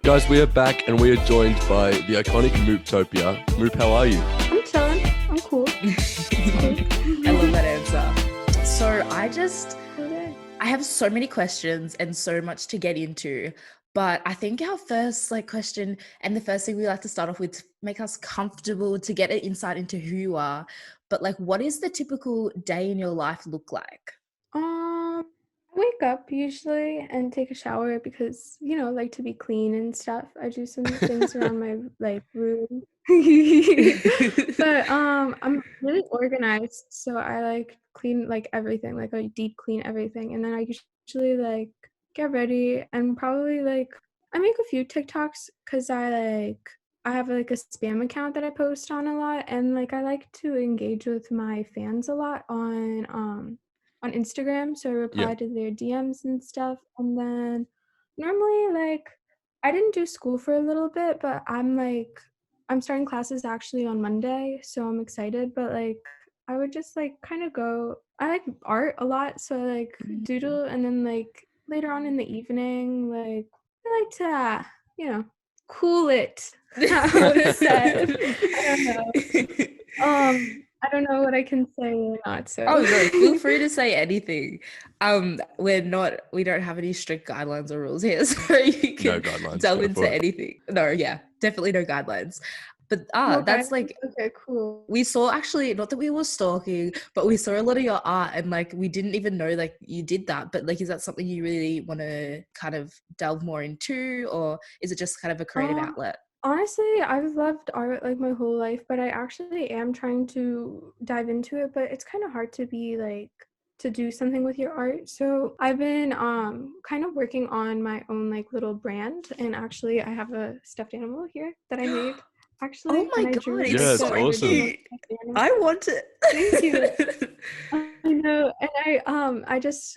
Guys, we are back and we are joined by the iconic Mooptopia. Moop, how are you? I'm chilling. I'm cool. I love that answer. So I have so many questions and so much to get into, but I think our first question and the first thing we like to start off with to make us comfortable to get an insight into who you are. But what is the typical day in your life look like? I wake up usually and take a shower because, like to be clean and stuff. I do some things around my room. But I'm really organized, so I clean everything, I deep clean everything, and then I usually get ready and probably I make a few TikToks because I have a spam account that I post on a lot, and I like to engage with my fans a lot on Instagram, so I reply to their DMs and stuff. And then normally I didn't do school for a little bit, but I'm starting classes actually on Monday, so I'm excited. But I would just kind of go. I like art a lot, so I doodle, and then later on in the evening, I like to cool it. How it's said. I don't know what I can say or not. So Oh no, feel free to say anything. We don't have any strict guidelines or rules here, so you can delve into anything. No, yeah, definitely no guidelines. But that's okay, cool. We saw, actually, not that we were stalking, but we saw a lot of your art, and we didn't even know you did that. But is that something you really want to kind of delve more into, or is it just kind of a creative outlet? Honestly, I've loved art my whole life, but I actually am trying to dive into it, but it's kind of hard to be to do something with your art. So I've been kind of working on my own little brand, and actually I have a stuffed animal here that I made. Actually, oh my god, it's so awesome. I want it. Thank you. I know, and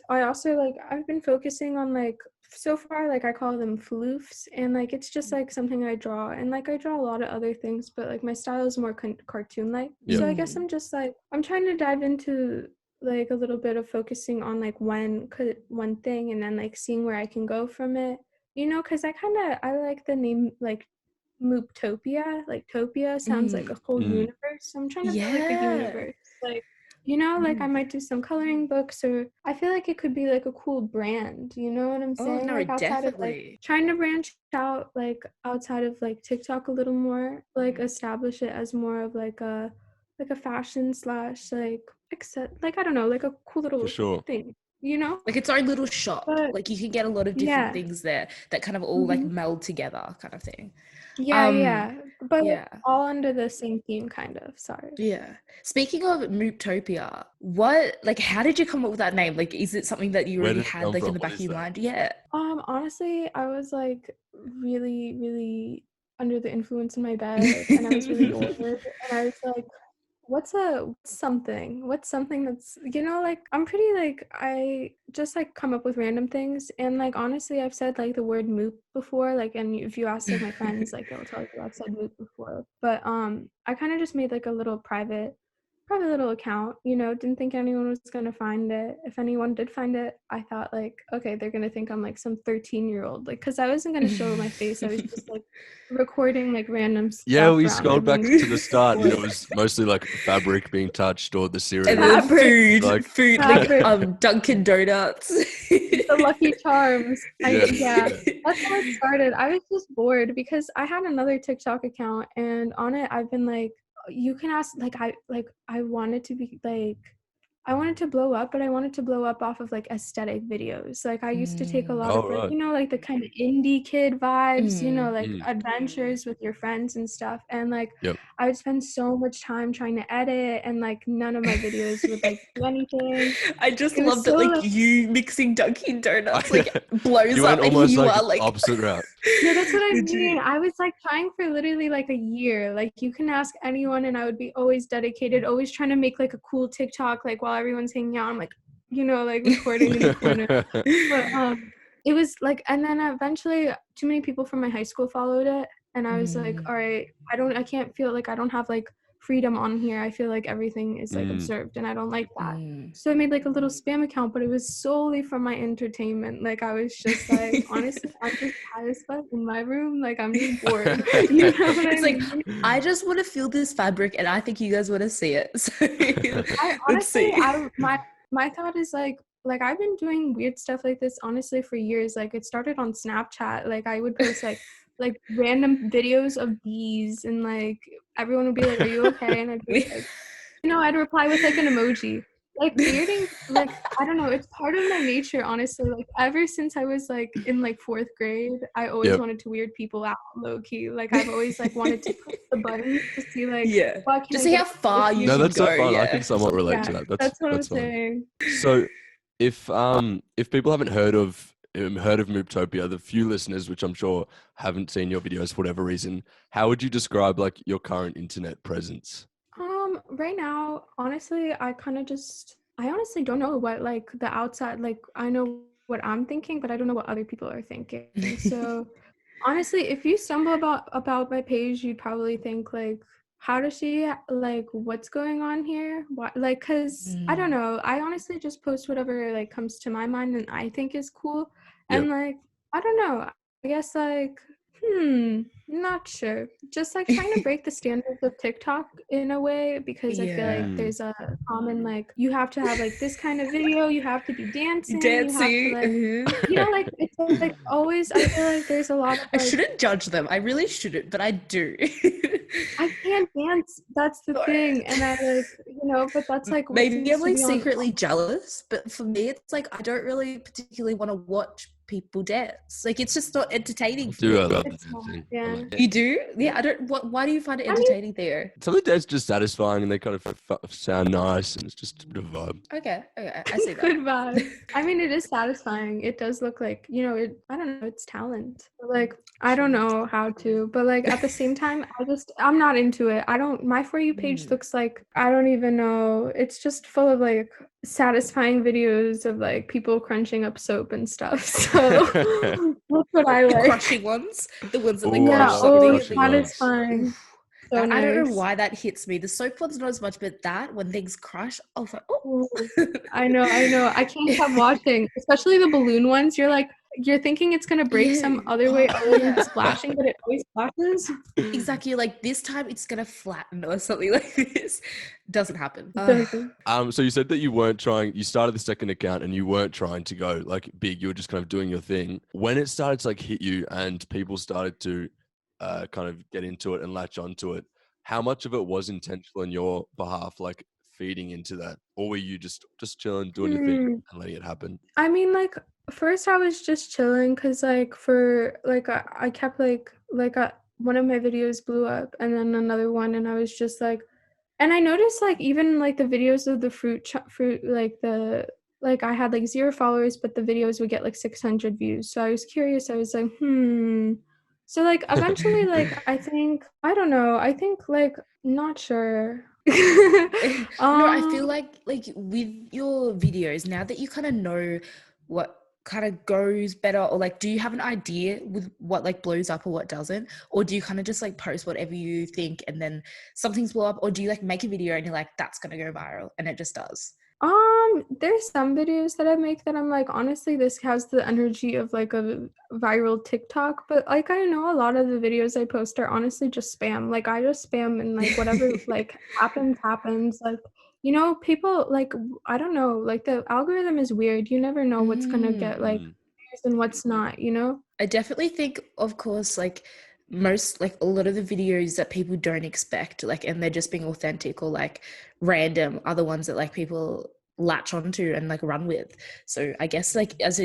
I also I've been focusing on so far I call them floofs, and it's just something I draw, and I draw a lot of other things, but my style is more cartoon so I guess I'm just I'm trying to dive into a little bit of focusing on one thing, and then seeing where I can go from it, because I like the name Mooptopia. Topia sounds like a whole universe, so I'm trying to build a universe I might do some coloring books, or I feel it could be a cool brand, you know what I'm saying? Oh, no, outside definitely. of trying to branch out outside of TikTok a little more, establish it as more of a fashion slash I don't know, a cool little thing, its own little shop. But, you can get a lot of different things there that kind of all meld together, kind of thing. But all under the same theme, kind of. Sorry. Yeah. Speaking of Mooptopia, how did you come up with that name? Is it something that you already had in the back of your mind? Yeah. Honestly, I was really, really under the influence in my bed, and I was really bored, and I was what's something that's I'm pretty I just come up with random things, and honestly I've said the word moop before, and if you ask my friends they'll tell you I've said moop before, but I kind of just made a little private little account, didn't think anyone was gonna find it. If anyone did find it, I thought okay, they're gonna think I'm some 13-year-old, because I wasn't gonna show my face. I was just recording random stuff. Yeah, we scrolled back to the start and it was mostly fabric being touched or the cereal. And then food, Dunkin' Donuts. The Lucky Charms. That's how it started. I was just bored because I had another TikTok account, and on it I've been you can ask I wanted to be I wanted to blow up, but I wanted to blow up off of aesthetic videos. I used to take a lot of the kind of indie kid vibes, adventures with your friends and stuff. And I would spend so much time trying to edit, and none of my videos would do anything. I just love that you mixing Dunkin' Donuts blows you up, went almost and you are opposite route. Yeah, that's what I mean. I was trying for literally a year. You can ask anyone, and I would be always dedicated, always trying to make a cool TikTok while everyone's hanging out. I'm recording in the corner. But it was and then eventually too many people from my high school followed it, and I was all right, I can't feel I don't have freedom on here. I feel like everything is like Mm. observed, and I don't like that. Mm. So I made like a little spam account, but it was solely for my entertainment. Like I was just like, honestly, I'm just high as fuck in my room. Like I'm just bored. You know what It's I like, mean? I just want to feel this fabric, and I think you guys want to see it. So I let's honestly, see. my thought is like I've been doing weird stuff like this honestly for years. Like it started on Snapchat. Like I would post like random videos of bees, and like everyone would be like, "Are you okay?" And I'd be like, I'd reply with like an emoji. Like weirding, like I don't know, it's part of my nature, honestly. Like ever since I was like in like 4th grade, I always Yep. wanted to weird people out low key. Like I've always like wanted to push the buttons to see like Yeah. why can't To I see get how far you No, can that's so go. fun. I Yeah. can somewhat relate to yeah, that. that's what I'm that's fun. saying. So if people haven't heard of Mooptopia, the few listeners which I'm sure haven't seen your videos for whatever reason, how would you describe like your current internet presence? Right now, honestly, I honestly don't know what like the outside, like I know what I'm thinking, but I don't know what other people are thinking. So honestly, if you stumble about my page, you'd probably think like, how does she like what's going on here? What like cuz I don't know. I honestly just post whatever like comes to my mind and I think is cool. Yep. And like I don't know. I guess like not sure. Just like trying to break the standards of TikTok in a way, because I feel Yeah. like there's a common like you have to have like this kind of video, you have to be dancing, you have to Dancing. like like it's like always I feel like there's a lot of I like shouldn't judge them. I really shouldn't, but I do. I can't dance. That's the thing. And I like, but that's like what Maybe seems I'm to like be on. secretly jealous, but for me, it's like I don't really particularly want to watch people dance. Like it's just not entertaining for Do I me. love the It's not, dancing? yeah. You do? Yeah, I don't. Why do you find it I mean- entertaining, Theo? Some of the dance just satisfying and they kind of sound nice and it's just a bit of a vibe. Okay, I see Good that. vibe. I mean, it is satisfying. It does look like, I don't know, it's talent. But, like, I don't know how to, but like at the same time, I'm not into it. My For You page looks like, I don't even know. It's just full of like satisfying videos of like people crunching up soap and stuff. So that's what I The like. crushing ones, the ones that like Ooh, I crush love something. crushing and then- ones. satisfying. Oof. So I don't know nice. why that hits me. The soap ones not as much, but that when things crush, I was like, oh. I know. I can't stop watching, especially the balloon ones. You're thinking it's gonna break some other way other than splashing, but it always splashes. Exactly, like this time it's gonna flatten or something like this. Doesn't happen. So you said that you started the second account and you weren't trying to go like big, you were just kind of doing your thing. When it started to like hit you and people started to kind of get into it and latch onto it, how much of it was intentional on your behalf, like feeding into that? Or were you just chilling, doing your thing and letting it happen? I mean, like, first I was just chilling because, like, I kept, one of my videos blew up and then another one, and I was just, like, and I noticed, like, even, like, the videos of the fruit, I had, like, 0 followers, but the videos would get, like, 600 views. So I was curious. I was like, So, like, eventually, like, I don't know. I think, like, not sure. No, I feel like with your videos, now that you kind of know what kind of goes better, or like do you have an idea with what like blows up or what doesn't, or do you kind of just like post whatever you think and then some things blow up, or do you like make a video and you're like that's gonna go viral and it just does? There's some videos that I make that I'm like, honestly, this has the energy of like a viral TikTok, but like I know a lot of the videos I post are honestly just spam. Like I just spam and like whatever like happens. Like, people like, I don't know, like the algorithm is weird. You never know what's gonna get like views and what's not, I definitely think, of course, like most, like a lot of the videos that people don't expect, like, and they're just being authentic or like random are the ones that like people latch onto and like run with. So I guess like with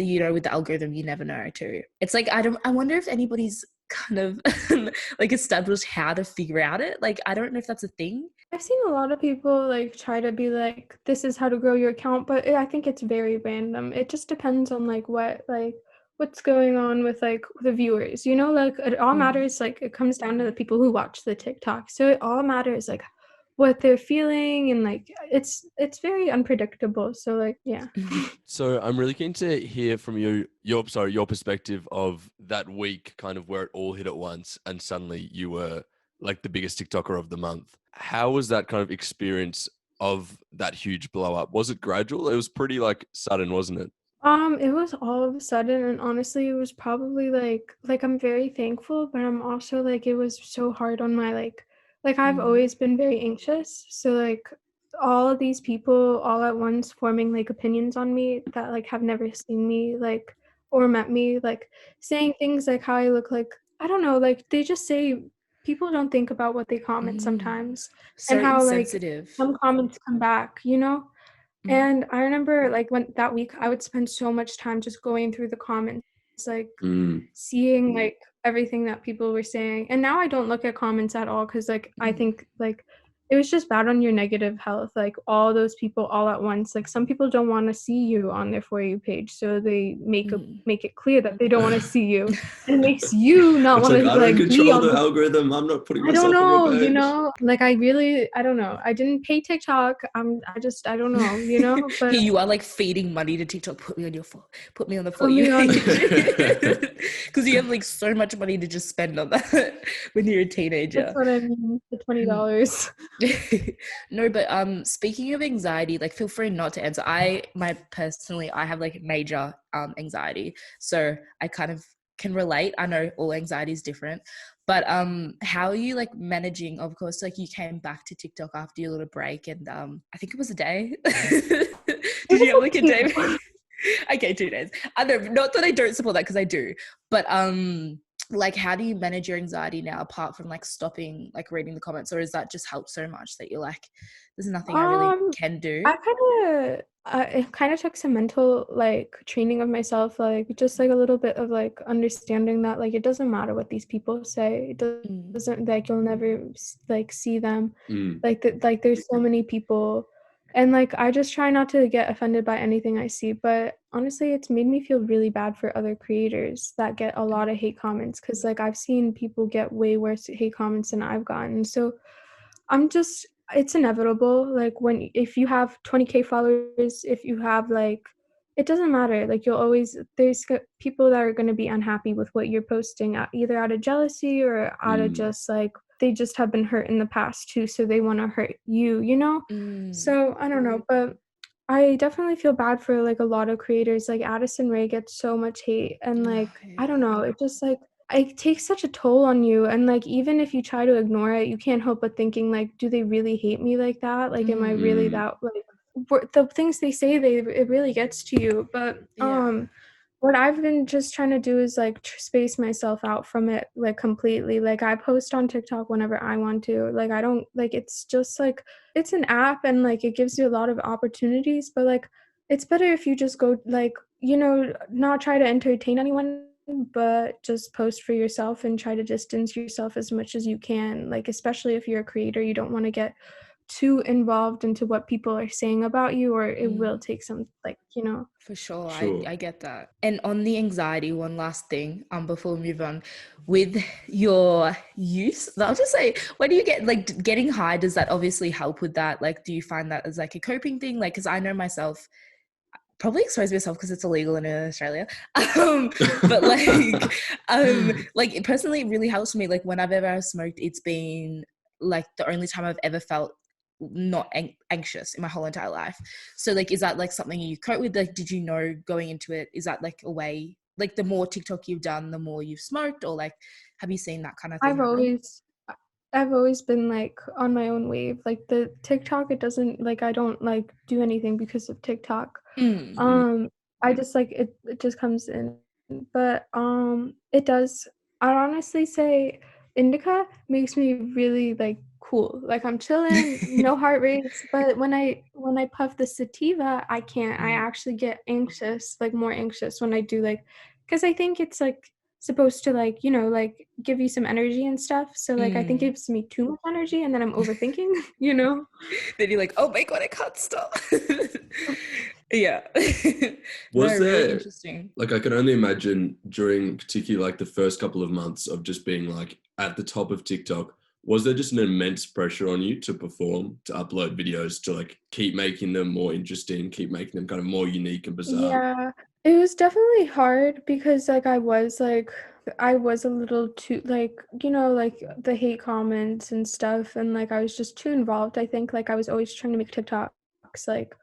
the algorithm, you never know too. It's like, I wonder if anybody's kind of like established how to figure out it. Like, I don't know if that's a thing. I've seen a lot of people like try to be like, this is how to grow your account, but I think it's very random. It just depends on like what's going on with like the viewers, like it all matters. Like it comes down to the people who watch the TikTok. So it all matters like what they're feeling, and like it's very unpredictable. So like, yeah. So I'm really keen to hear from you, your perspective of that week, kind of where it all hit at once and suddenly you were like the biggest TikToker of the month. How was that kind of experience of that huge blow up? Was it gradual? It was pretty like sudden, wasn't it? It was all of a sudden, and honestly, it was probably like I'm very thankful, but I'm also like it was so hard on my like I've always been very anxious, so like all of these people all at once forming like opinions on me that like have never seen me like or met me, like saying things like how I look like I don't know, like they just say people don't think about what they comment sometimes So and how like insensitive. some comments come back, you know? And I remember like when that week I would spend so much time just going through the comments, like seeing like everything that people were saying. And now I don't look at comments at all because like I think like it was just bad on your negative health, like all those people all at once. Like some people don't want to see you on their For You page, so they make it clear that they don't want to see you. And it makes you not want to I don't be control on the algorithm. I'm not putting I myself don't know, on your page. you know, like I don't know. I didn't pay TikTok. I don't know, you know, but Here you are like feeding money to TikTok. Put me on your phone. Put me on the put phone. me on Because you have like so much money to just spend on that when you're a teenager. That's what I mean, the $20. No, but speaking of anxiety, like feel free not to answer. I have like major anxiety, so I kind of can relate. I know all anxiety is different, but how are you like managing? Of course, like you came back to TikTok after your little break, and I think it was a day. Did you have like a day? Okay, 2 days. I know, not that I don't support that because I do, but like how do you manage your anxiety now apart from like stopping like reading the comments, or is that just helped so much that you're like there's nothing I really can do? It kind of took some mental like training of myself, like just like a little bit of like understanding that like it doesn't matter what these people say. It doesn't like you'll never like see them. Like there's so many people. And like I just try not to get offended by anything I see, but honestly it's made me feel really bad for other creators that get a lot of hate comments, because like I've seen people get way worse hate comments than I've gotten. So it's inevitable, like if you have 20K followers, if you have like it doesn't matter, like there's people that are going to be unhappy with what you're posting, either out of jealousy or out of just like they just have been hurt in the past too, so they want to hurt you, you know? So I don't know, but I definitely feel bad for like a lot of creators. Like Addison Rae gets so much hate, and like I don't know, it just like it takes such a toll on you, and like even if you try to ignore it, you can't help but thinking like, do they really hate me like that? Like am I really that like the things they say, it really gets to you. But what I've been just trying to do is like space myself out from it like completely. Like I post on TikTok whenever I want to. Like I don't like it's just like it's an app, and like it gives you a lot of opportunities, but like it's better if you just go like, you know, not try to entertain anyone, but just post for yourself and try to distance yourself as much as you can. Like especially if you're a creator, you don't want to get too involved into what people are saying about you, or it will take some like, you know. For sure. I get that. And on the anxiety, one last thing before we move on, with your use, I'll just say, when do you get like getting high, does that obviously help with that? Like do you find that as like a coping thing? Like because I know myself, probably expose myself because it's illegal in Australia, but like personally it really helps me. Like whenever I've smoked, it's been like the only time I've ever felt not anxious in my whole entire life. So like is that like something you cope with? Like did you know going into it, is that like a way, like the more TikTok you've done the more you've smoked, or like have you seen that kind of thing I've always been like on my own wave. Like the TikTok, it doesn't like I don't like do anything because of TikTok. I just like it just comes in. But it does. I'd honestly say indica makes me really like cool. Like I'm chilling, no heart rates. But when I puff the sativa, I can't. I actually get anxious, like more anxious when I do like, because I think it's like supposed to like, you know, like give you some energy and stuff. So like I think it gives me too much energy, and then I'm overthinking, you know. Then you're like, oh my god, I can't stop. Yeah. Was no, there really interesting. Like I can only imagine during particularly like the first couple of months of just being like at the top of TikTok, was there just an immense pressure on you to perform, to upload videos, to like keep making them more interesting, keep making them kind of more unique and bizarre? Yeah, it was definitely hard because like I was like I was a little too like, you know, like the hate comments and stuff, and like I was just too involved. I think like I was always trying to make TikToks like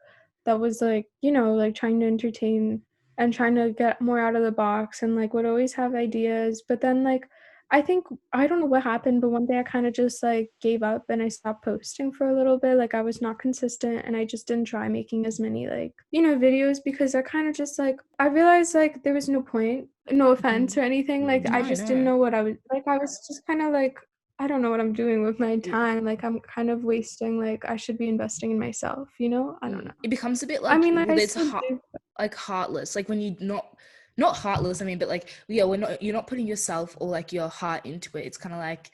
that was like, you know, like trying to entertain and trying to get more out of the box, and like would always have ideas. But then like I think I don't know what happened, but one day I kind of just like gave up and I stopped posting for a little bit. Like I was not consistent and I just didn't try making as many like, you know, videos because I kind of just like I realized like there was no point. No offense or anything. Like I No, just no. didn't know what I was like. I was just kind of like I don't know what I'm doing with my time. Like I'm kind of wasting. Like I should be investing in myself. You know? I don't know. It becomes a bit I like, mean, like I well, it's still do. like heartless. Like when you not heartless. I mean, but like you're not putting yourself or like your heart into it. It's kind of like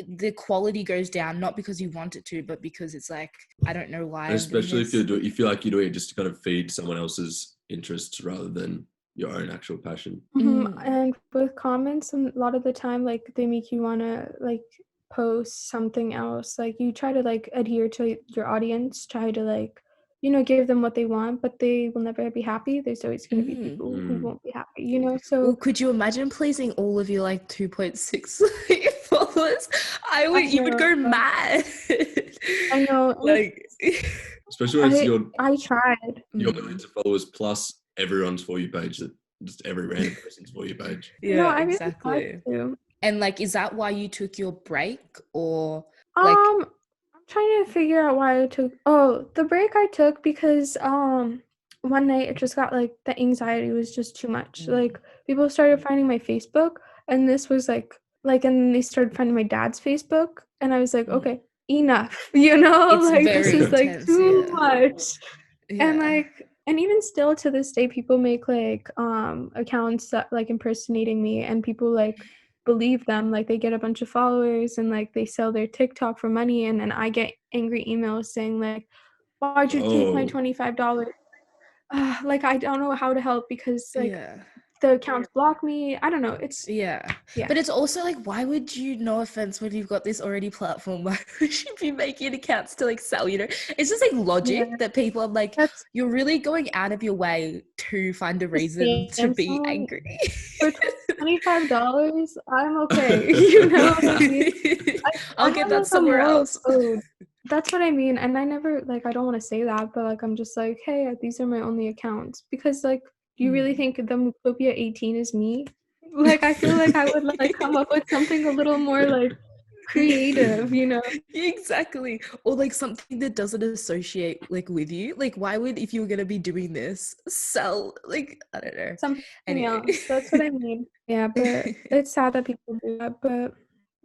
the quality goes down, not because you want it to, but because it's like I don't know why. And especially if you feel like you're doing it just to kind of feed someone else's interests rather than your own actual passion. And with comments, a lot of the time, like they make you want to like post something else. Like you try to like adhere to your audience, try to like, you know, give them what they want, but they will never be happy. There's always going to be people who won't be happy, you know? So well, could you imagine pleasing all of your like 2.6 followers? You would go mad. I know. Like especially when it's I tried. your millions of followers plus everyone's For You page, that just every random person's For You page. Yeah, no, I exactly. really tried to. And like, is that why you took your break, or like? I'm trying to figure out why I took. Oh, the break I took because one night it just got like the anxiety was just too much. Like people started finding my Facebook, and this was like and they started finding my dad's Facebook, and I was like, okay, enough. You know, it's like very this is like intense, too much. Yeah. And like and even still to this day people make like accounts that like impersonating me, and people like believe them. Like they get a bunch of followers and like they sell their TikTok for money, and then I get angry emails saying like, why'd you take my $25? Like I don't know how to help because like the accounts block me. I don't know. It's but it's also like, why would you, no offense, when you've got this already platform, why would you be making accounts to like sell, you know? It's just like logic that people are like, you're really going out of your way to find a reason to be angry. For $25, I'm okay. You know what I mean? I'll get that somewhere else. That's what I mean. And I never like, I don't want to say that, but like I'm just like, hey, these are my only accounts. Because like, do you really think the Mooptopia 18 is me? Like I feel like I would like come up with something a little more like creative, you know? Exactly. Or like something that doesn't associate like with you. Like why would, if you were gonna be doing this, sell like, I don't know, something else. That's what I mean. Yeah, but it's sad that people do that, but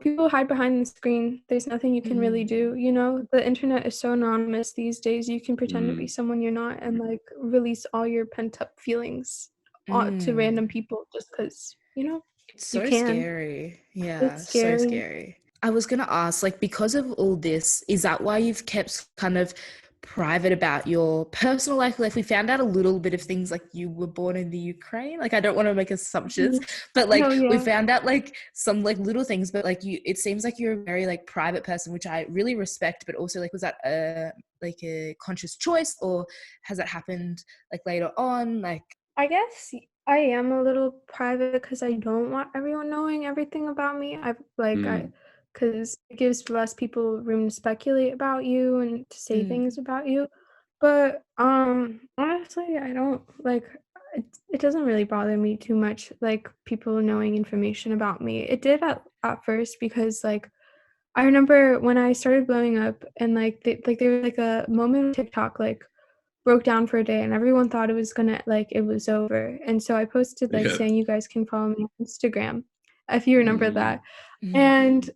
people hide behind the screen. There's nothing you can really do, you know? The internet is so anonymous these days. You can pretend to be someone you're not and like release all your pent up feelings to random people just because, you know, it's so scary. Yeah, it's scary. So scary. I was gonna ask, like, because of all this, is that why you've kept kind of private about your personal life? Like we found out a little bit of things, like you were born in the Ukraine. Like I don't want to make assumptions, but like we found out like some like little things, but like you, it seems like you're a very like private person, which I really respect. But also like, was that a conscious choice, or has that happened like later on? Like I guess I am a little private because I don't want everyone knowing everything about me. Because it gives less people room to speculate about you and to say things about you. But honestly, I don't like it doesn't really bother me too much, like people knowing information about me. It did at first because like I remember when I started blowing up and like there was like a moment of TikTok like broke down for a day and everyone thought it was gonna like it was over. And so I posted like saying you guys can follow me on Instagram if you remember that. And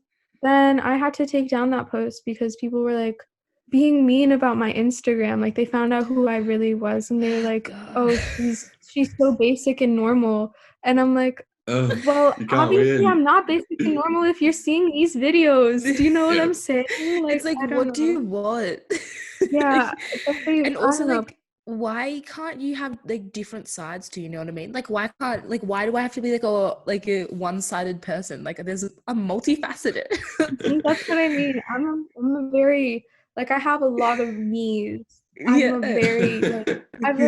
then I had to take down that post because people were like being mean about my Instagram. Like they found out who I really was and they were like, oh, she's so basic and normal. And I'm like, well, obviously I'm not basic and normal if you're seeing these videos. Do you know what I'm saying? Like, it's like, what do you want? Yeah. And also like, why can't you have like different sides to, you know what I mean? Like why do I have to be like a one-sided person? Like I'm multifaceted. That's what I mean. I'm a very like I have a lot of needs. I'm a very like I've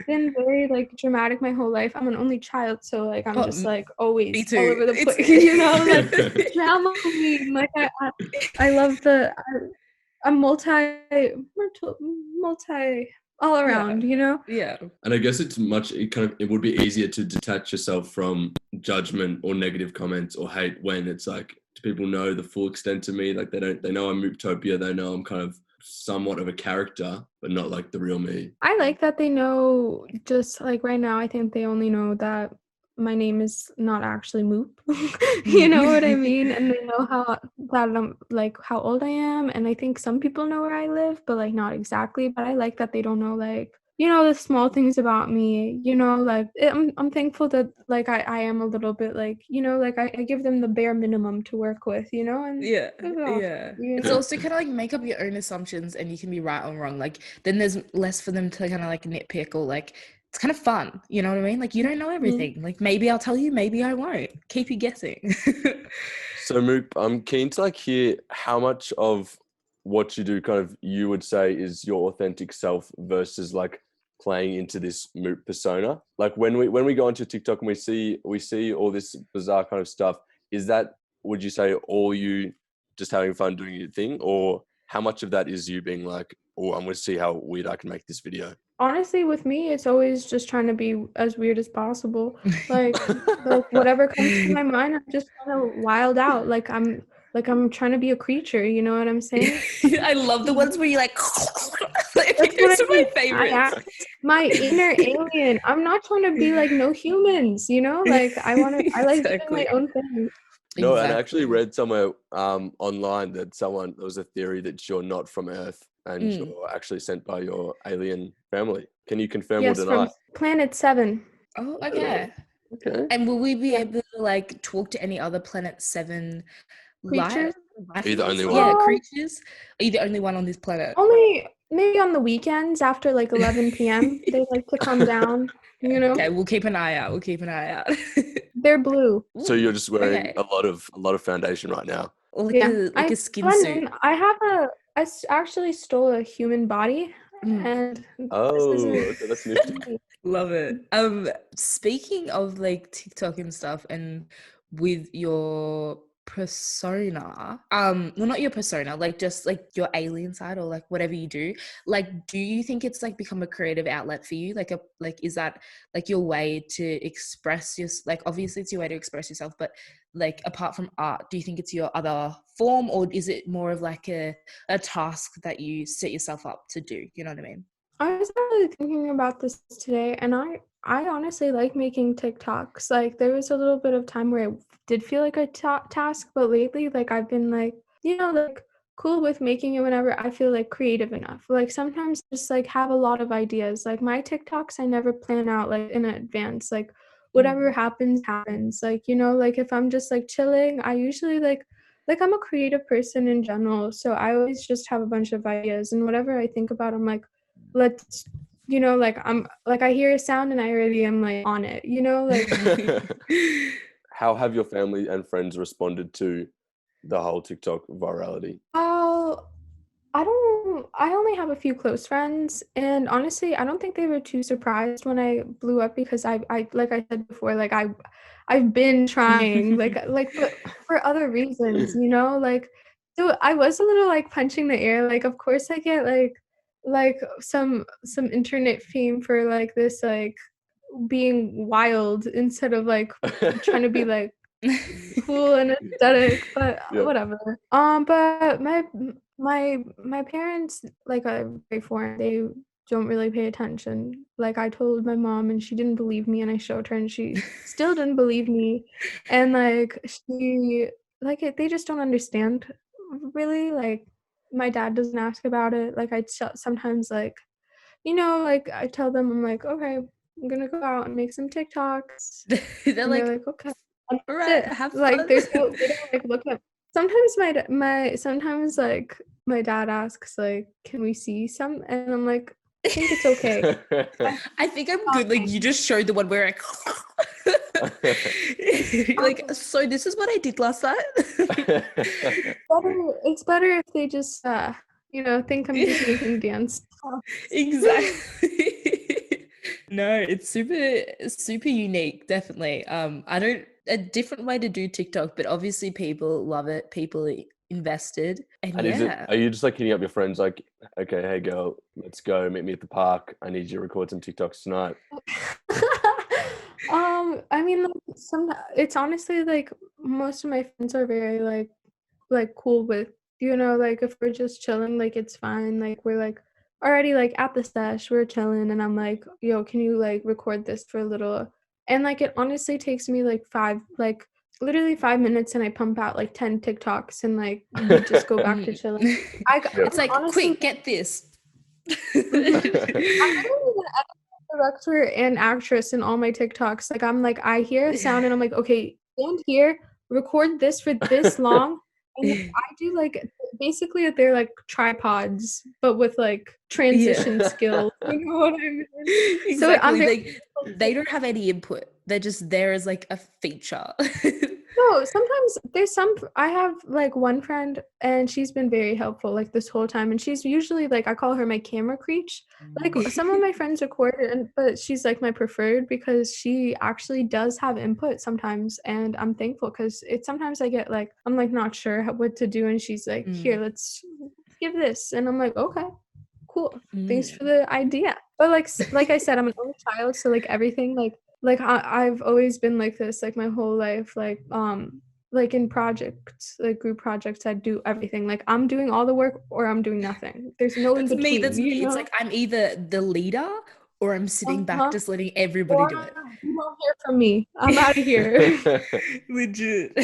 been very like dramatic my whole life. I'm an only child, so like I'm just like me always too. all over the It's- place, you know, like drama queen. Like I love I'm multi all around, you know. Yeah. And I guess it would be easier to detach yourself from judgment or negative comments or hate when it's like, do people know the full extent of me? Like they know I'm Mooptopia, they know I'm kind of somewhat of a character, but not like the real me. I like that they know, just like right now, I think they only know that my name is not actually Moop. You know what I mean? And they know that I'm like how old I am. And I think some people know where I live, but like not exactly. But I like that they don't know like, you know, the small things about me, you know, like I'm thankful that like I am a little bit like, you know, like I give them the bare minimum to work with, you know, and Yeah. that's all, Yeah. you It's know? also kind of like make up your own assumptions and you can be right or wrong. Like then there's less for them to kind of like nitpick or like it's kind of fun. You know what I mean? Like you don't know everything. Like maybe I'll tell you, maybe I won't. Keep you guessing. So Moop, I'm keen to like hear how much of what you do kind of you would say is your authentic self versus like playing into this Moop persona. Like when we go onto TikTok and we see all this bizarre kind of stuff, is that, would you say, all you just having fun doing your thing, or how much of that is you being like, oh, I'm gonna see how weird I can make this video? Honestly, with me, it's always just trying to be as weird as possible. Like whatever comes to my mind, I'm just trying to wild out. Like I'm trying to be a creature. You know what I'm saying? I love the ones where you like. I think That's those are what I my mean. favorites. My inner alien. I'm not trying to be like no humans. You know, like I like doing my Exactly. own thing. No, and I Exactly. actually read somewhere online that there was a theory that you're not from Earth and Mm. you're actually sent by your alien family. Can you confirm or Yes, deny? from Planet 7. Oh, okay. Okay. And will we be Yeah. able to like talk to any other Planet 7 Creatures? life Are you the forms? only Yeah, one? creatures. Are you the only one on this planet? Only maybe on the weekends after like 11 p.m. They like to come down. You know, Okay, we'll keep an eye out. We'll keep an eye out. they're blue. So you're just wearing Okay. a lot of foundation right now. Or like Yeah, a I skin blend suit. in. Actually stole a human body, and this Oh, isn't okay, that's nifty. me. Love it. Speaking of like TikTok and stuff and with your persona, well not your persona, like just like your alien side or like whatever you do, like do you think it's like become a creative outlet for you? Like is that like your way to express your, like obviously it's your way to express yourself, but like apart from art, do you think it's your other form or is it more of like a task that you set yourself up to do? You know what I mean? I was actually thinking about this today, and I honestly like making TikToks. Like there was a little bit of time where it did feel like a task, but lately, like I've been like, you know, like cool with making it whenever I feel like creative enough. Like sometimes just like have a lot of ideas. Like my TikToks, I never plan out like in advance. Like whatever happens, happens. Like, you know, like if I'm just like chilling, I usually like I'm a creative person in general, so I always just have a bunch of ideas, and whatever I think about, I'm like, let's, you know, like I'm like I hear a sound and I already am like on it, you know, like How have your family and friends responded to the whole TikTok virality? oh, I only have a few close friends, and honestly I don't think they were too surprised when I blew up, because I like I said before, like I've been trying but for other reasons, you know, like so I was a little like punching the air. Like of course I get like some internet fame for like this like being wild instead of like trying to be like cool and aesthetic, but Yeah. whatever. But my parents like are very foreign. They don't really pay attention. Like I told my mom and she didn't believe me, and I showed her and she still didn't believe me. And like she like they just don't understand really. Like my dad doesn't ask about it. Like sometimes like, you know, like I tell them, I'm like, okay, I'm gonna go out and make some TikToks. They're And they're like, like, okay. And all that's right, it. have Like fun. there's no, they don't like look at. Sometimes sometimes like my dad asks like, can we see some? And I'm like, I think it's okay. I think I'm good. Like you just showed the one where like, so this is what I did last night. It's better if they just you know, think I'm just making dance Exactly. No, it's super unique, definitely. I don't a different way to do TikTok, but obviously people love it. People invested, and And are you just like hitting up your friends like, okay, hey girl, let's go meet me at the park. I need you to record some TikToks tonight. I mean, like, it's honestly like most of my friends are very like cool with, like if we're just chilling, like it's fine. Like we're like already like at the stash, we're chilling, and I'm like, yo, can you like record this for a little? And like it honestly takes me like literally 5 minutes, and I pump out like 10 TikToks, and like we just go back to chilling. It's like, honestly, quick, get this. I'm literally the director and actress in all my TikToks. Like I'm like, I hear a sound and I'm like, okay, stand here, record this for this long. And then I do like basically they're like tripods, but with like transition skills. You know what I mean? Exactly. So I'm very, they don't have any input. They're just there as like a feature. no, sometimes I have like one friend, and she's been very helpful like this whole time, and she's usually like, I call her my camera creech. Like some of my friends record it, but she's like my preferred because she actually does have input sometimes, and I'm thankful because sometimes I get like, I'm like not sure what to do, and she's like, here, let's give this, and I'm like, okay, cool, thanks for the idea. But like I said, I'm an only child, so like everything like I've always been like this, like my whole life, like in projects, like group projects, I do everything. Like I'm doing all the work or I'm doing nothing. There's no in between. That's me. It's like I'm either the leader or I'm sitting back just letting everybody do it. You won't hear from me. I'm out of here. Legit.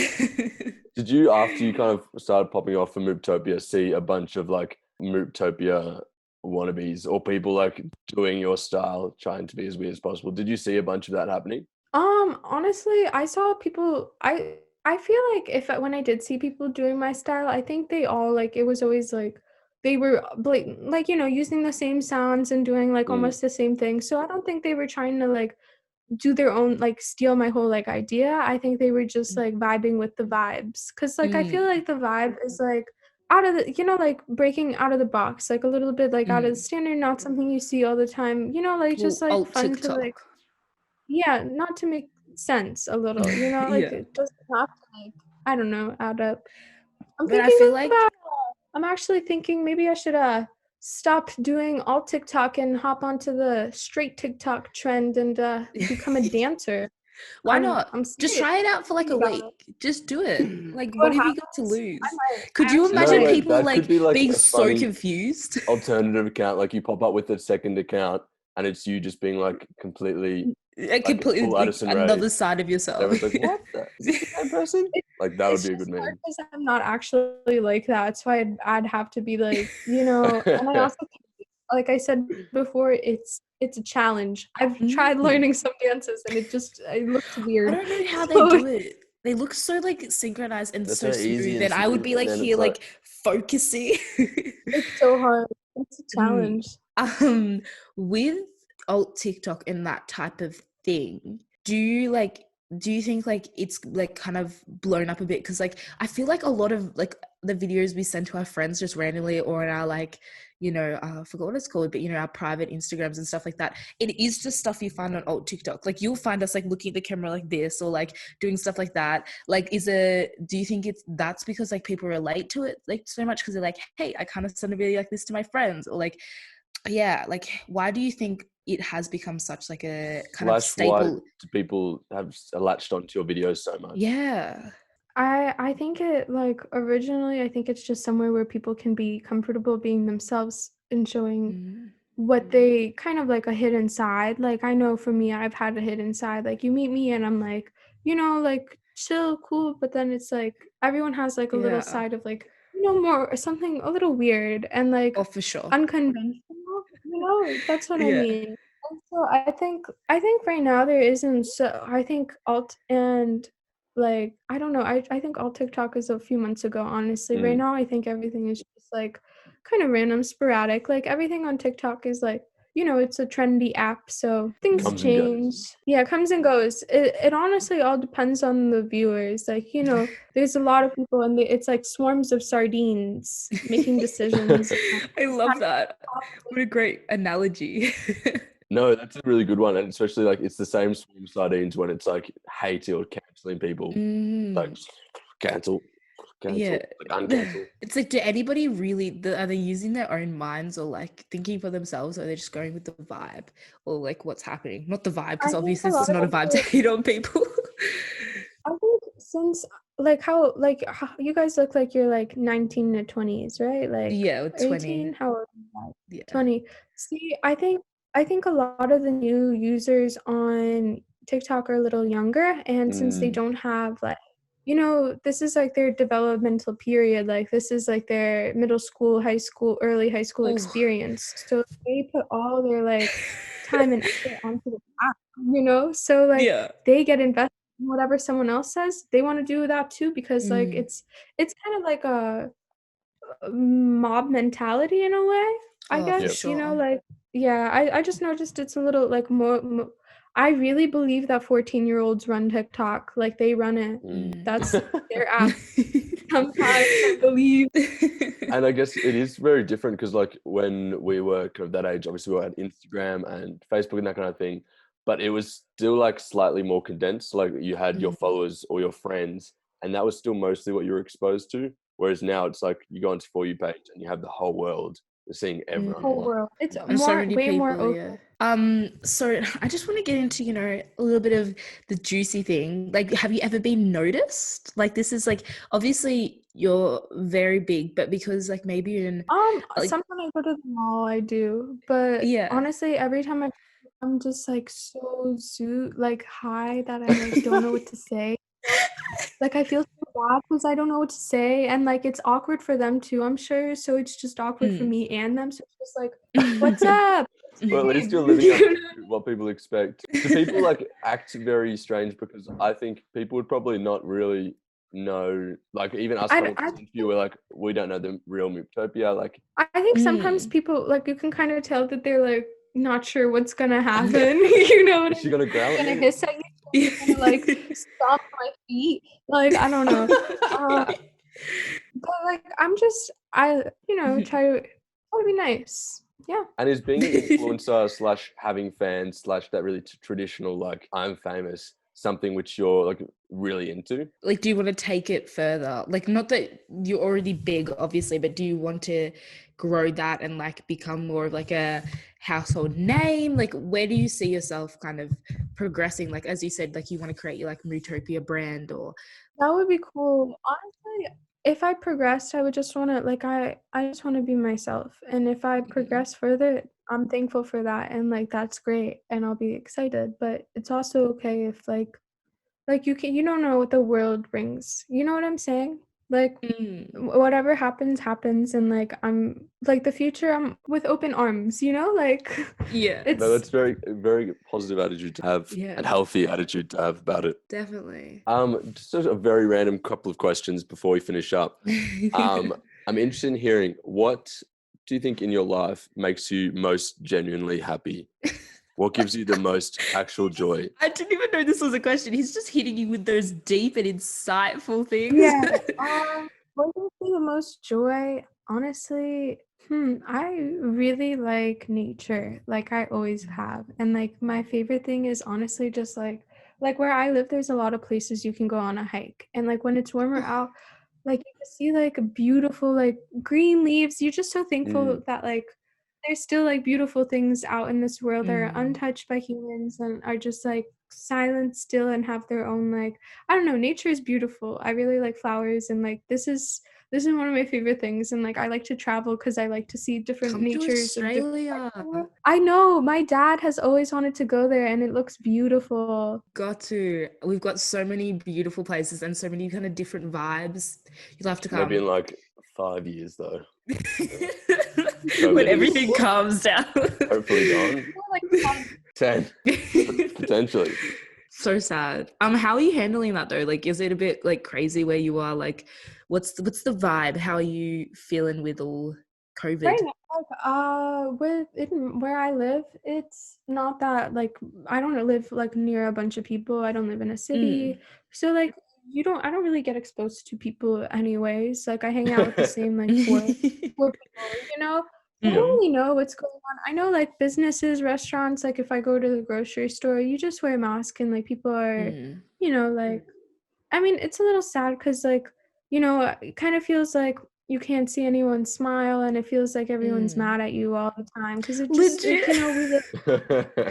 Did you, after you kind of started popping off for Mooptopia, see a bunch of like Mooptopia wannabes or people like doing your style, trying to be as weird as possible? Did you see a bunch of that happening? Honestly, I saw people. I feel like when I did see people doing my style, I think they all like it was always like they were like using the same sounds and doing like almost the same thing. So I don't think they were trying to like do their own like steal my whole like idea. I think they were just like vibing with the vibes, because like I feel like the vibe is like out of the like breaking out of the box, like a little bit like out of the standard, not something you see all the time, like just like Alt fun TikTok. to like not to make sense a little, like it doesn't have to like, I don't know, add up. But I feel like I'm actually thinking maybe I should stop doing all TikTok and hop onto the straight TikTok trend and become a dancer. Why not? I'm just try it out for like a week. Just do it. Like, what have you got to lose? Could you imagine people like being so confused? Alternative account, like you pop up with a second account and it's you just being like completely completely like another side of yourself. Like, what? Is this the same person? Like that would be a good name. Because I'm not actually like that, so I'd have to be like, and I also, like I said before, it's a challenge. I've tried learning some dances and it looks weird. I don't know how they do it. They look so like synchronized and so smooth, and I would be like here like focusing. It's so hard. It's a challenge. With alt TikTok and that type of thing, do you think like it's like kind of blown up a bit? Because like I feel like a lot of like the videos we send to our friends just randomly or in our like I forgot what it's called, but our private Instagrams and stuff like that, it is just stuff you find on alt TikTok. Like you'll find us like looking at the camera like this or like doing stuff like that. Like do you think that's because like people relate to it like so much because they're like, hey, I kind of send a video like this to my friends, or like like why do you think it has become such like a kind of staple? Why do people have latched onto your videos so much? Yeah, I think it like originally I think it's just somewhere where people can be comfortable being themselves and showing what they kind of like a hidden side. Like I know for me, I've had a hidden side. Like you meet me and I'm like, like chill, cool, but then it's like everyone has like a little side of like more or something a little weird and like for sure unconventional. That's what I mean. And so I think right now there isn't. So I think alt and like I don't know. I think alt TikTok is a few months ago. Honestly, right now I think everything is just like kind of random, sporadic. Like everything on TikTok is like you know, it's a trendy app, so things Comes and goes. change. Yeah, it comes and goes. It honestly all depends on the viewers. Like, you know, there's a lot of people and it's like swarms of sardines making decisions. I love that. What a great analogy. No, that's a really good one, and especially like it's the same swarm sardines when it's like hating or canceling people, like cancel, Yeah. like uncancel. It's like, do anybody really, are they using their own minds or like thinking for themselves, or are they just going with the vibe or like what's happening? Not the vibe, because I think obviously a lot it's not a of vibe to hate on people. I think since like how you guys look like you're like 19 to 20s, right? Like Yeah, 20. 18, how old are you guys? Yeah. 20. See, I think a lot of the new users on TikTok are a little younger, and since they don't have like, you know, this is like their developmental period, like this is like their middle school, high school, early high school Ooh. experience. So they put all their like time and effort onto the app, you know? So like Yeah. they get invested in whatever someone else says. They want to do that too because like it's kind of like a mob mentality in a way, I Oh, for guess, you know, sure. like, yeah, I just noticed it's a little like more I really believe that 14-year-olds run TikTok, like they run it. That's their app. Sometimes I believe. And I guess it is very different because like when we were kind of that age, obviously we had Instagram and Facebook and that kind of thing, but it was still like slightly more condensed. Like you had your followers or your friends, and that was still mostly what you were exposed to. Whereas now it's like you go onto For You page and you have the whole world. You're seeing everyone. Whole world. It's And so many way more people, open. yeah. So I just want to get into, you know, a little bit of the juicy thing. Like, have you ever been noticed? Like, this is like, obviously you're very big, but because like maybe you're in like, Sometimes I go to the mall, I do, but yeah. honestly, every time I'm just like so like high that I like don't know what to say. Like I feel so bad because I don't know what to say, and like it's awkward for them too, I'm sure. So it's just awkward for me and them. So it's just like, what's up? Well, at least you're living up to what people expect. Do people like act very strange? Because I think people would probably not really know, like even us coming to this interview, we're like, we don't know the real Mooptopia. Like I think sometimes people like you can kind of tell that they're like not sure what's gonna happen. You know what is she gonna growl gonna at you? hiss at you? Gonna, like stomp my feet? Like I don't know. But like I you know try to be nice. Yeah. And is being an influencer slash having fans slash that really traditional like I'm famous something which you're like really into? Like, do you want to take it further? Like, not that you're already big, obviously, but do you want to grow that and like become more of like a household name? Like, where do you see yourself kind of progressing? Like, as you said, like you want to create your like Mooptopia brand, or that would be cool. Honestly, if I progressed, I would just want to like I just want to be myself. And if I progress further, I'm thankful for that, and like that's great, and I'll be excited. But it's also okay if like you don't know what the world brings. You know what I'm saying? Like whatever happens, and like I'm like the future, I'm with open arms, you know, like yeah. No, that's very positive attitude to have and healthy attitude to have about it. Definitely. Just a very random couple of questions before we finish up. I'm interested in hearing, what do you think in your life makes you most genuinely happy? What gives you the most actual joy? I didn't even know this was a question. He's just hitting you with those deep and insightful things. Yeah. What gives me the most joy? Honestly, I really like nature, like I always have. And like my favorite thing is honestly just like where I live, there's a lot of places you can go on a hike. And like when it's warmer out, like you can see like beautiful like green leaves. You're just so thankful that like there's still like beautiful things out in this world that are untouched by humans and are just like silent still and have their own like I don't know, nature is beautiful. I really like flowers, and like this is one of my favorite things, and like I like to travel because I like to see different natures of Australia. I know my dad has always wanted to go there, and it looks beautiful. We've got so many beautiful places and so many kind of different vibes. You'll have to come. Maybe in like 5 years though. When everything calms down. Hopefully gone. Like 10 potentially. So sad. How are you handling that though? Like, is it a bit like crazy where you are? Like, what's the vibe? How are you feeling with all COVID? Right now, where I live, it's not that like I don't live like near a bunch of people. I don't live in a city, so like I don't really get exposed to people anyways. Like I hang out with the same like four people, you know. I don't Yeah. really know what's going on. I know like businesses, restaurants, like if I go to the grocery store, you just wear a mask and like people are, you know, like I mean, it's a little sad because, like, you know, it kind of feels like you can't see anyone smile, and it feels like everyone's mad at you all the time. Because it just, like, Legit. you know,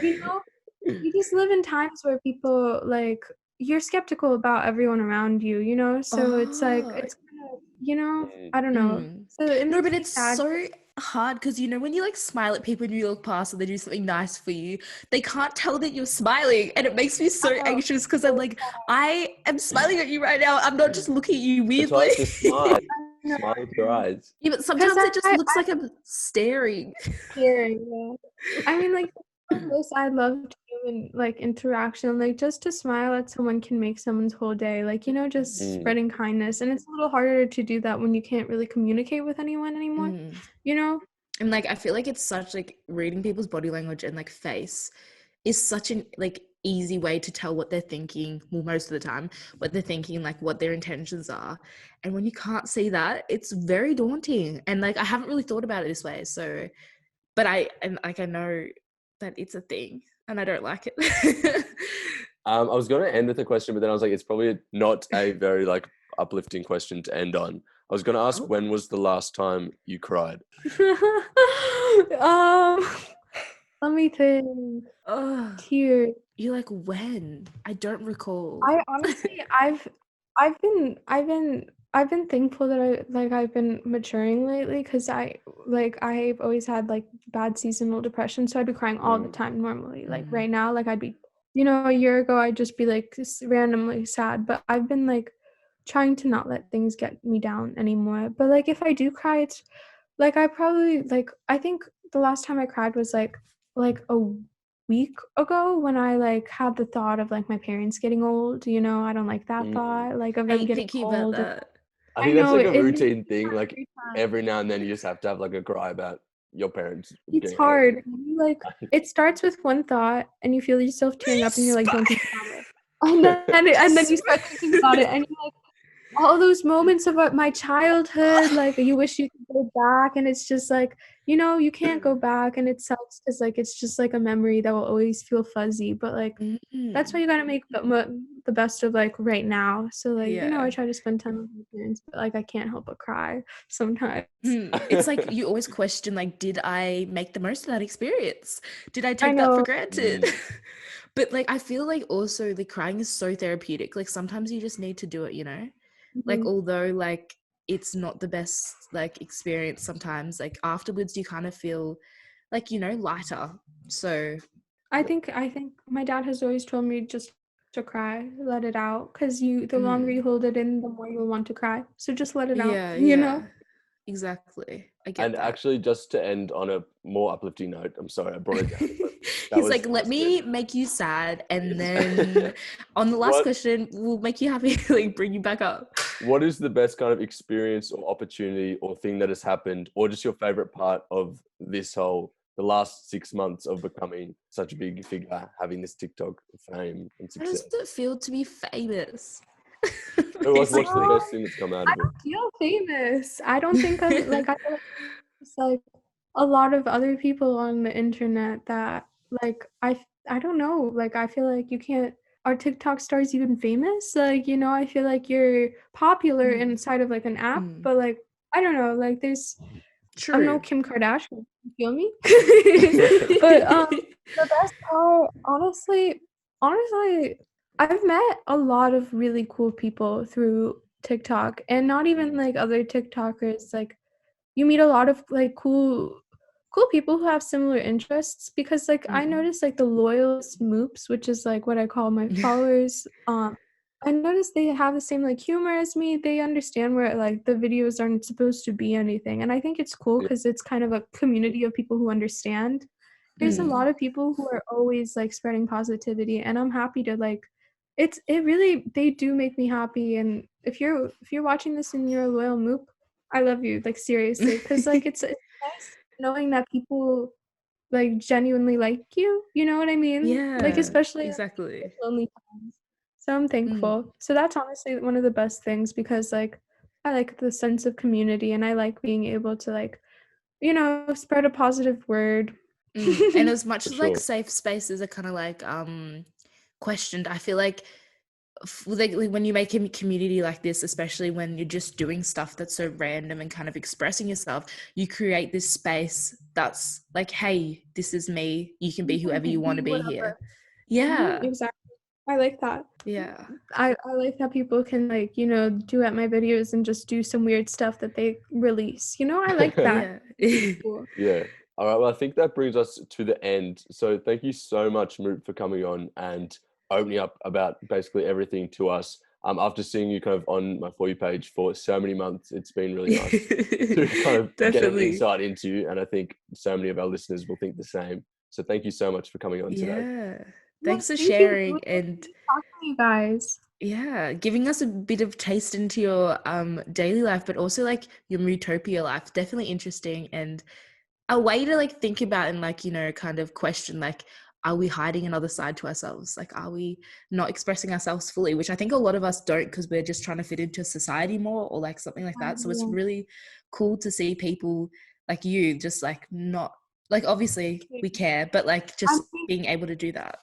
you know, we just live in times where people like you're skeptical about everyone around you, you know. So it's like Oh, it's kind of, you know, I don't know. So it no, makes but me it's sad. so hard because you know when you like smile at people and you look past and they do something nice for you, they can't tell that you're smiling, and it makes me so I know. anxious because I'm like, I am smiling at you right now. I'm not just looking at you That's why weirdly. it's just smile. I know. Smile with your eyes. Yeah, but Because sometimes it just I looks like I'm staring. Hearing, yeah. I mean, like, from this, I love human like interaction. Like, just to smile at someone can make someone's whole day. Like, you know, just spreading kindness. And it's a little harder to do that when you can't really communicate with anyone anymore. You know? And like I feel like it's such like reading people's body language and like face is such an like easy way to tell what they're thinking, well, most of the time what they're thinking, like what their intentions are. And when you can't see that, it's very daunting. And like I haven't really thought about it this way, so but I know that it's a thing and I don't like it. I was going to end with a question, but then I was like, it's probably not a very like uplifting question to end on. I was going to ask, when was the last time you cried? Let me think. Tears. You're like, when? I don't recall. I honestly, I've been thankful that I've been maturing lately because I've always had like bad seasonal depression, so I'd be crying all the time normally. Like right now, like I'd be, you know, a year ago I'd just be like randomly sad, but I've been like trying to not let things get me down anymore. But like if I do cry, it's like I think the last time I cried was like a week ago when I like had the thought of like my parents getting old, you know. I don't like that thought, like of I them getting thinking about old. that. I think that's know, like a it routine thing. Like every time. every now and then you just have to have like a cry about your parents. It's getting hard. old. You, like it starts with one thought and you feel yourself tearing up and you're like, don't think about it. And then you start thinking about it and you're like, all those moments of my childhood, like you wish you could go back, and it's just like, you know, you can't go back, and it sucks because like it's just like a memory that will always feel fuzzy, but like that's why you gotta make the best of like right now. So like, you know, I try to spend time with my parents, but like I can't help but cry sometimes. It's like you always question, like, did I make the most of that experience? Did I take that for granted? But like I feel like also the crying is so therapeutic. Like sometimes you just need to do it, you know. Like although like it's not the best like experience sometimes, like afterwards you kind of feel like, you know, lighter. So I think my dad has always told me just to cry, let it out, because the longer you hold it in, the more you'll want to cry. So just let it out, you know? Exactly. I get And that. actually, just to end on a more uplifting note, I'm sorry I brought it down. But He's like, let me make you sad, and then on the last question, we'll make you happy, like bring you back up. What is the best kind of experience or opportunity or thing that has happened, or just your favorite part of the last 6 months of becoming such a big figure, having this TikTok fame and How success? does it feel to be famous? What's the best thing that's come out of I it? don't feel famous. I don't think I'm like I feel like it's like a lot of other people on the internet that like I don't know, like I feel like you can't are TikTok stars even famous? Like, you know, I feel like you're popular inside of like an app, but like I don't know, like there's I'm no Kim Kardashian, you feel me? But the best part, honestly, I've met a lot of really cool people through TikTok, and not even like other TikTokers. Like you meet a lot of like cool people who have similar interests, because like I noticed like the loyalist moops, which is like what I call my followers, I noticed they have the same like humor as me. They understand where like the videos aren't supposed to be anything, and I think it's cool because it's kind of a community of people who understand. There's a lot of people who are always like spreading positivity, and I'm happy to like it really they do make me happy. And if you're watching this and you're a loyal moop, I love you, like seriously, because like it's nice knowing that people like genuinely like you. You know what I mean? Like Yeah, especially in exactly. lonely times. So I'm Mm. thankful. So that's honestly one of the best things because like I like the sense of community and I like being able to like, spread a positive word. And as much For as like sure. safe spaces are kind of like questioned, I feel like like when you make a community like this, especially when you're just doing stuff that's so random and kind of expressing yourself, you create this space that's like, hey, this is me, you can be whoever you want to be here. Yeah. Exactly. I like that. Yeah. I like that people can like, duet my videos and just do some weird stuff that they release. I like that. Yeah. Cool. Yeah. All right. Well, I think that brings us to the end. So thank you so much, Moop, for coming on and opening up about basically everything to us. After seeing you kind of on my For You page for so many months, it's been really nice to kind of get an Definitely. insight into you. And I think so many of our listeners will think the same. So thank you so much for coming on today. Yeah. Thanks for Thank you. sharing It was and nice talking to you guys. yeah, giving us a bit of taste into your daily life, but also like your Mooptopia life. Definitely interesting and a way to like think about and like, kind of question like, are we hiding another side to ourselves? Like, are we not expressing ourselves fully? Which I think a lot of us don't because we're just trying to fit into society more or like something like that. So it's really cool to see people like you just like not like obviously we care, but like just being able to do that.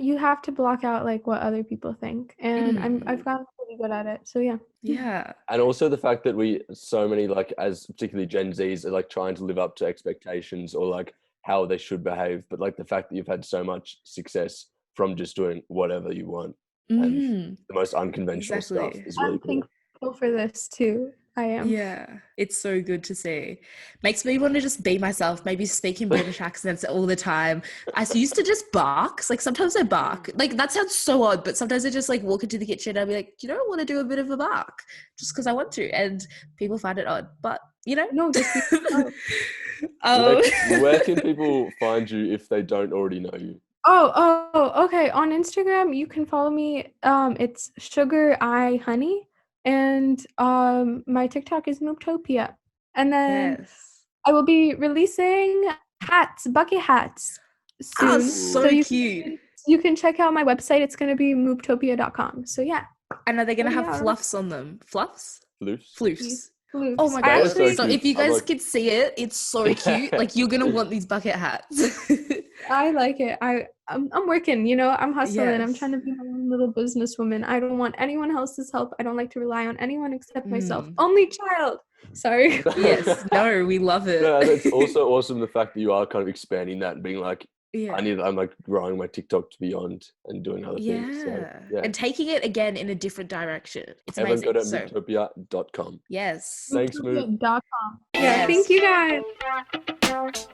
You have to block out like what other people think, and I've gotten pretty good at it. So yeah. Yeah. And also the fact that so many like as particularly Gen Zs are like trying to live up to expectations or like how they should behave, but like the fact that you've had so much success from just doing whatever you want and the most unconventional stuff Exactly. is really I'm cool. thankful for this too. I am. Yeah, it's so good to see. Makes me want to just be myself, maybe speak in British accents all the time. I used to just bark. Like sometimes I bark. Like that sounds so odd, but sometimes I just like walk into the kitchen and I'll be like, I want to do a bit of a bark just because I want to. And people find it odd, but No, just be Where can people find you if they don't already know you? Okay. On Instagram, you can follow me. It's Sugar Eye Honey, and my TikTok is Mooptopia. And then yes. I will be releasing bucket hats soon. So cute. You can check out my website. It's gonna be mooptopia.com. So yeah. And are they gonna have Yeah. fluffs on them? Fluffs? Floofs? Floofs. Floofs. Oh my That god! is so So cute. if you I'm guys like- could see it, it's so cute. Like you're gonna want these bucket hats. I like it. I'm working, I'm hustling. I'm Yes. trying to be my own little businesswoman. I don't want anyone else's help. I don't like to rely on anyone except myself. Only child. Sorry. Yes. No, we love it. No, and it's also awesome the fact that you are kind of expanding that and being like, Yeah. I'm like growing my TikTok to beyond and doing other things. So, yeah. And taking it again in a different direction. It's Everyone amazing. go to So, mooptopia.com. yes. Thanks, Moop. Mooptopia.com. Yeah, Yes. thank you guys.